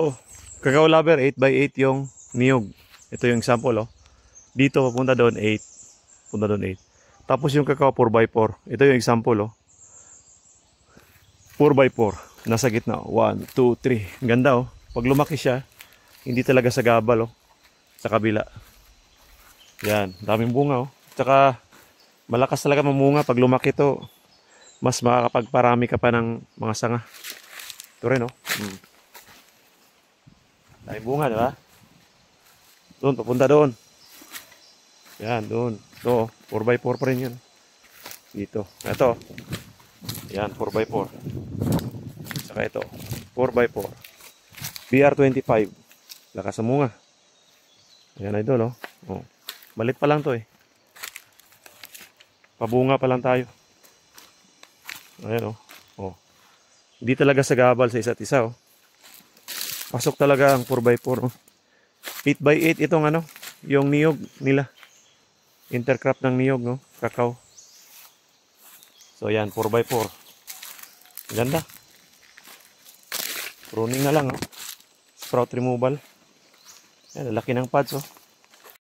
Oh, Cacao Lover 8x8 yung niyog. Ito yung example, oh. Dito papunta doon 8. Punta doon 8. Tapos yung Cacao 4x4. Ito yung example, oh. 4x4. Nasa gitna. 1, 2, 3. Ganda, oh. Pag lumaki siya, hindi talaga sa gabal, oh. Sa kabila. Yan. Daming bunga, oh. Tsaka, malakas talaga mamunga. Pag lumaki to, mas makakapagparami ka pa ng mga sanga. Ito rin, oh. Daming bunga, di ba? Doon, papunta doon. Yan, doon. Ito, 4x4 pa rin yan. Dito. Ito. Yan, 4x4. Saka ito, 4x4. BR25. Lakas sa munga. Ayan, idol, oh. Oh. Balit pa lang to, eh. Pabunga pa lang tayo. Ayan, oh. Oh. Hindi talaga sagabal sa isa't isa, oh. Pasok talaga ang 4x4, oh. 8x8 itong ano, yung niyog nila. Intercrop ng niyog, no? Cacao. So, yan, 4x4. Ganda. Pruning na lang, oh. Sprout removal. Yan, laki ng pads, oh.